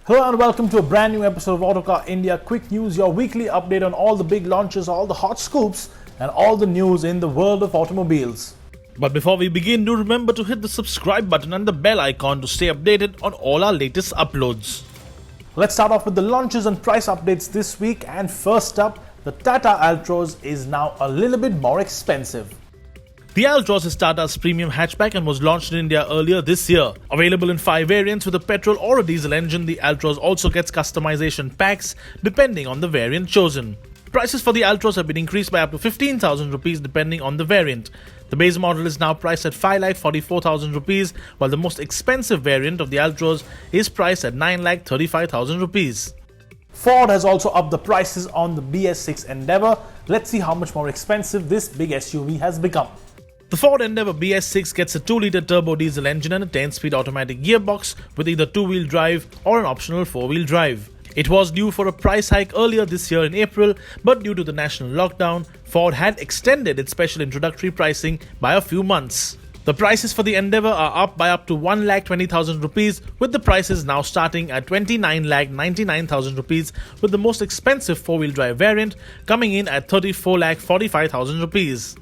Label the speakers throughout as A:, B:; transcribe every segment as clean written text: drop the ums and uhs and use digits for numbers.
A: Hello and welcome to a brand new episode of Autocar India Quick News, your weekly update on all the big launches, all the hot scoops, and all the news in the world of automobiles. But before we begin, do remember to hit the subscribe button and the bell icon to stay updated on all our latest uploads. Let's start off with the launches and price updates this week, and first up, the Tata Altroz is now a little bit more expensive. The Altroz is Tata's premium hatchback and was launched in India earlier this year. Available in 5 variants with a petrol or a diesel engine, the Altroz also gets customization packs depending on the variant chosen. Prices for the Altroz have been increased by up to 15,000 rupees depending on the variant. The base model is now priced at 5,44,000 rupees, while the most expensive variant of the Altroz is priced at 9,35,000 rupees. Ford has also upped the prices on the BS6 Endeavour. Let's see how much more expensive this big SUV has become. The Ford Endeavour BS6 gets a 2-litre turbo diesel engine and a 10-speed automatic gearbox with either 2-wheel drive or an optional 4-wheel drive. It was due for a price hike earlier this year in April, but due to the national lockdown, Ford had extended its special introductory pricing by a few months. The prices for the Endeavour are up by up to 1,20,000 rupees, with the prices now starting at 29,99,000 rupees, with the most expensive 4-wheel drive variant coming in at 34,45,000 rupees.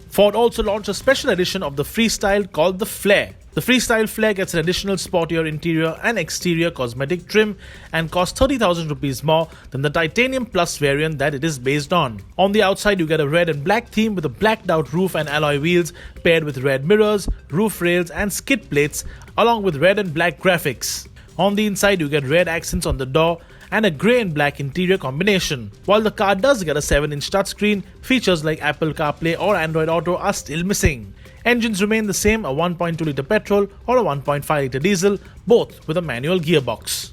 A: Ford also launched a special edition of the Freestyle called the Flair. The Freestyle Flair gets an additional sportier interior and exterior cosmetic trim and costs 30,000 rupees more than the Titanium Plus variant that it is based on. On the outside, you get a red and black theme with a blacked out roof and alloy wheels paired with red mirrors, roof rails and skid plates along with red and black graphics. On the inside, you get red accents on the door and a grey and black interior combination. While the car does get a 7-inch touchscreen, features like Apple CarPlay or Android Auto are still missing. Engines remain the same, a 1.2-litre petrol or a 1.5-litre diesel, both with a manual gearbox.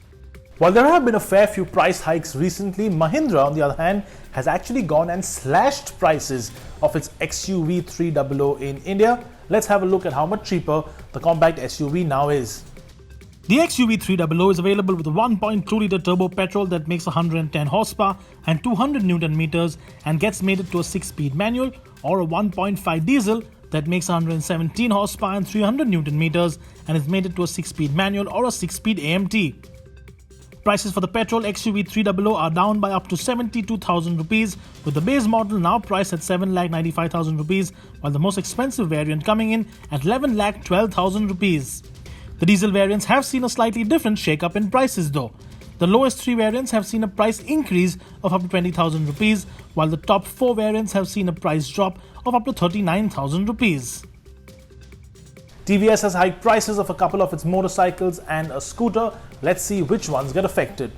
A: While there have been a fair few price hikes recently, Mahindra, on the other hand, has actually gone and slashed prices of its XUV300 in India. Let's have a look at how much cheaper the compact SUV now is. The XUV300 is available with a 1.2-litre turbo petrol that makes 110 horsepower and 200 Newton meters and gets mated to a 6-speed manual, or a 1.5 diesel that makes 117 horsepower and 300 Newton meters and is mated to a 6-speed manual or a 6-speed AMT. Prices for the petrol XUV300 are down by up to 72,000 rupees, with the base model now priced at 7,95,000 rupees, while the most expensive variant coming in at 11,12,000 rupees. The diesel variants have seen a slightly different shake-up in prices though. The lowest 3 variants have seen a price increase of up to 20,000 rupees, while the top 4 variants have seen a price drop of up to 39,000 rupees. TVS has hiked prices of a couple of its motorcycles and a scooter. Let's see which ones get affected.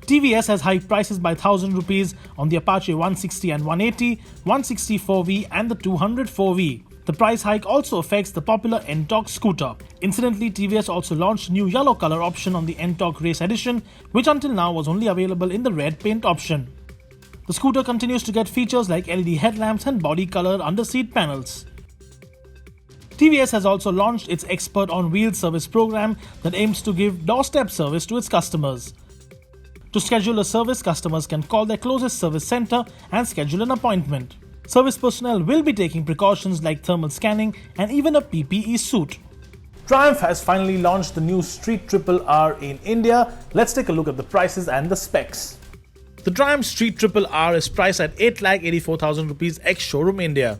A: TVS has hiked prices by 1,000 rupees on the Apache 160 and 180, 164V and the 204V. The price hike also affects the popular NTorq scooter. Incidentally, TVS also launched a new yellow color option on the NTorq Race Edition, which until now was only available in the red paint option. The scooter continues to get features like LED headlamps and body-colored under-seat panels. TVS has also launched its Expert on Wheels service program that aims to give doorstep service to its customers. To schedule a service, customers can call their closest service center and schedule an appointment. Service personnel will be taking precautions like thermal scanning and even a PPE suit. Triumph has finally launched the new Street RRR in India. Let's take a look at the prices and the specs. The Triumph Street RRR is priced at 8,84,000 rupees ex-showroom India.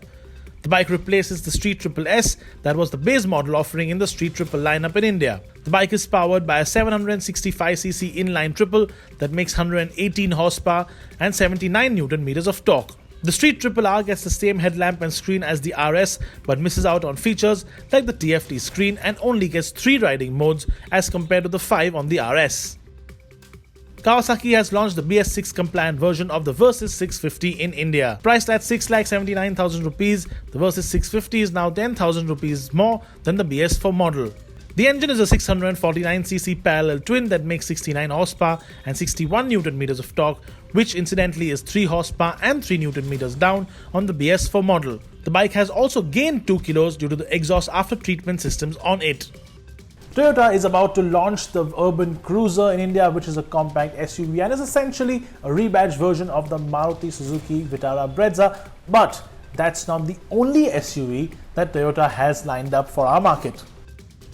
A: The bike replaces the Street SS that was the base model offering in the Street Triple lineup in India. The bike is powered by a 765cc inline triple that makes 118 horsepower and 79 Newton meters of torque. The Street RRR gets the same headlamp and screen as the RS but misses out on features like the TFT screen and only gets 3 riding modes as compared to the 5 on the RS. Kawasaki has launched the BS6 compliant version of the Versys 650 in India. Priced at 6,79,000 rupees, the Versys 650 is now 10,000 rupees more than the BS4 model. The engine is a 649cc parallel twin that makes 69 horsepower and 61 Newton meters of torque, which incidentally is 3 horsepower and 3 Newton meters down on the BS4 model. The bike has also gained 2 kilos due to the exhaust after treatment systems on it. Toyota is about to launch the Urban Cruiser in India, which is a compact SUV and is essentially a rebadged version of the Maruti Suzuki Vitara Brezza, but that's not the only SUV that Toyota has lined up for our market.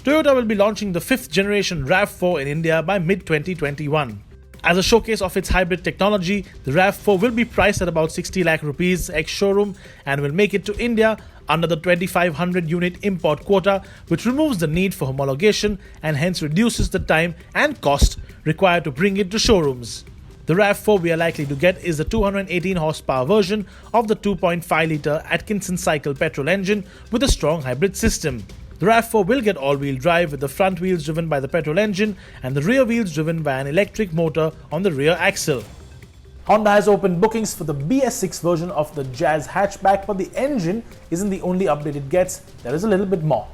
A: Toyota will be launching the 5th generation RAV4 in India by mid-2021. As a showcase of its hybrid technology, the RAV4 will be priced at about 60 lakh rupees ex-showroom and will make it to India under the 2500 unit import quota, which removes the need for homologation and hence reduces the time and cost required to bring it to showrooms. The RAV4 we are likely to get is the 218 horsepower version of the 2.5 litre Atkinson cycle petrol engine with a strong hybrid system. The RAV4 will get all-wheel drive with the front wheels driven by the petrol engine and the rear wheels driven by an electric motor on the rear axle. Honda has opened bookings for the BS6 version of the Jazz hatchback, but the engine isn't the only update it gets. There is a little bit more.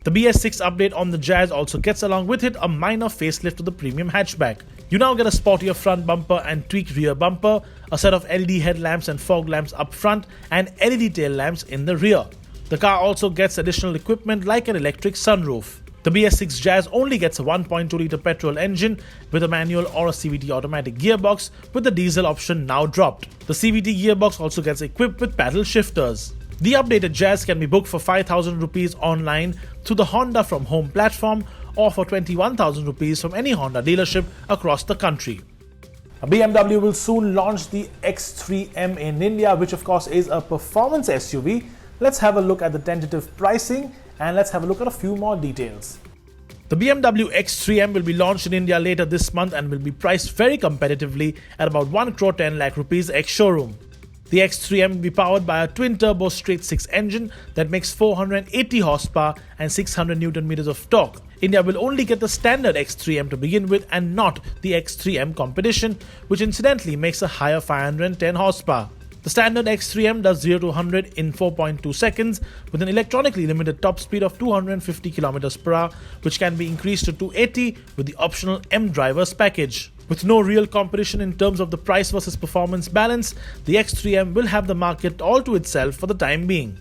A: The BS6 update on the Jazz also gets along with it a minor facelift to the premium hatchback. You now get a sportier front bumper and tweaked rear bumper, a set of LED headlamps and fog lamps up front, and LED tail lamps in the rear. The car also gets additional equipment like an electric sunroof. The BS6 Jazz only gets a 1.2 litre petrol engine with a manual or a CVT automatic gearbox, with the diesel option now dropped. The CVT gearbox also gets equipped with paddle shifters. The updated Jazz can be booked for 5,000 rupees online through the Honda from Home platform or for 21,000 rupees from any Honda dealership across the country. BMW will soon launch the X3 M in India, which of course is a performance SUV. Let's have a look at the tentative pricing and let's have a look at a few more details. The BMW X3 M will be launched in India later this month and will be priced very competitively at about 1 crore 10 lakh rupees ex-showroom. The X3 M will be powered by a twin-turbo straight-six engine that makes 480 horsepower and 600 Newton meters of torque. India will only get the standard X3 M to begin with and not the X3 M competition, which incidentally makes a higher 510 horsepower. The standard X3 M does 0 to 100 in 4.2 seconds with an electronically limited top speed of 250 km per hour, which can be increased to 280 with the optional M drivers package. With no real competition in terms of the price versus performance balance, the X3 M will have the market all to itself for the time being.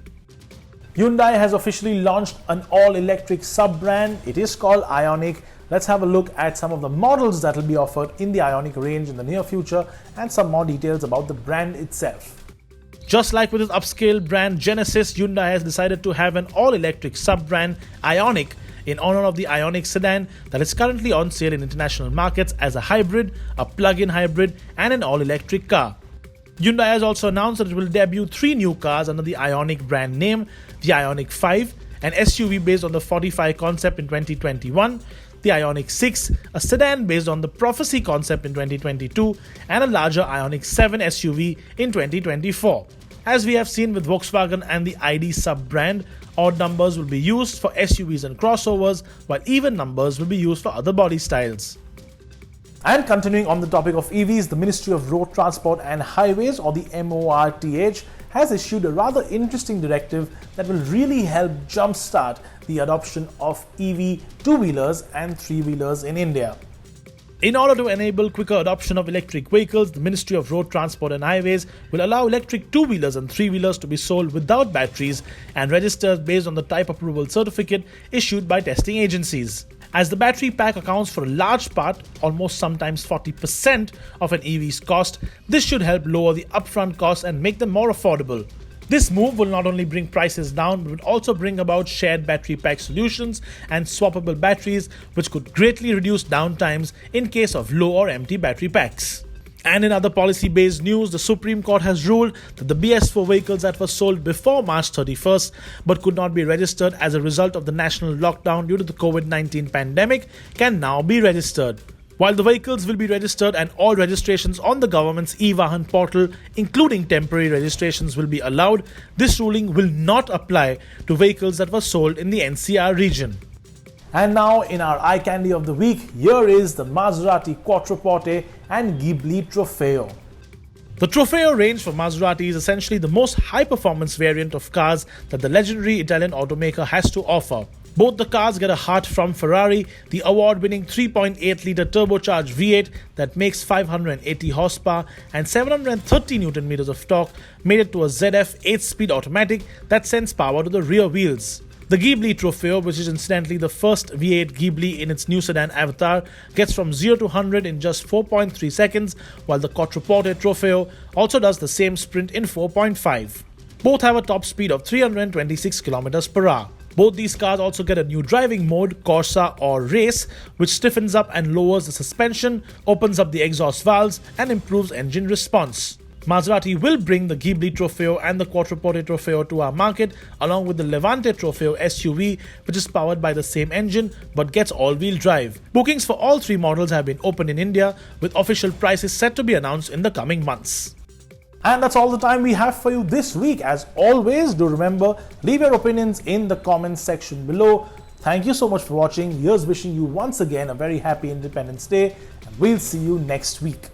A: Hyundai has officially launched an all-electric sub-brand. It is called Ioniq. Let's have a look at some of the models that will be offered in the Ioniq range in the near future and some more details about the brand itself. Just like with its upscale brand Genesis, Hyundai has decided to have an all-electric sub-brand Ioniq in honor of the Ioniq sedan that is currently on sale in international markets as a hybrid, a plug-in hybrid and an all-electric car. Hyundai has also announced that it will debut 3 new cars under the Ioniq brand name: the Ioniq 5, an SUV based on the 45 concept in 2021, the Ioniq 6, a sedan based on the Prophecy concept in 2022, and a larger Ioniq 7 SUV in 2024. As we have seen with Volkswagen and the ID sub-brand, odd numbers will be used for SUVs and crossovers, while even numbers will be used for other body styles. And continuing on the topic of EVs, the Ministry of Road Transport and Highways, or the MORTH, has issued a rather interesting directive that will really help jumpstart the adoption of EV two-wheelers and three-wheelers in India. In order to enable quicker adoption of electric vehicles, the Ministry of Road Transport and Highways will allow electric two-wheelers and three-wheelers to be sold without batteries and registered based on the type approval certificate issued by testing agencies. As the battery pack accounts for a large part, almost sometimes 40% of an EV's cost, this should help lower the upfront costs and make them more affordable. This move will not only bring prices down, but will also bring about shared battery pack solutions and swappable batteries, which could greatly reduce downtimes in case of low or empty battery packs. And in other policy-based news, the Supreme Court has ruled that the BS4 vehicles that were sold before March 31st but could not be registered as a result of the national lockdown due to the COVID-19 pandemic can now be registered. While the vehicles will be registered and all registrations on the government's e-Vahan portal, including temporary registrations, will be allowed, this ruling will not apply to vehicles that were sold in the NCR region. And now in our eye candy of the week, here is the Maserati Quattroporte and Ghibli Trofeo. The Trofeo range for Maserati is essentially the most high-performance variant of cars that the legendary Italian automaker has to offer. Both the cars get a heart from Ferrari, the award-winning 3.8-litre turbocharged V8 that makes 580 horsepower and 730 Newton meters of torque made it to a ZF 8-speed automatic that sends power to the rear wheels. The Ghibli Trofeo, which is incidentally the first V8 Ghibli in its new sedan avatar, gets from 0 to 100 in just 4.3 seconds, while the Quattroporte Trofeo also does the same sprint in 4.5. Both have a top speed of 326 km per hour. Both these cars also get a new driving mode, Corsa or Race, which stiffens up and lowers the suspension, opens up the exhaust valves, and improves engine response. Maserati will bring the Ghibli Trofeo and the Quattroporte Trofeo to our market, along with the Levante Trofeo SUV, which is powered by the same engine but gets all-wheel drive. Bookings for all three models have been opened in India, with official prices set to be announced in the coming months. And that's all the time we have for you this week. As always, do remember, leave your opinions in the comments section below. Thank you so much for watching. Here's wishing you once again a very happy Independence Day, and we'll see you next week.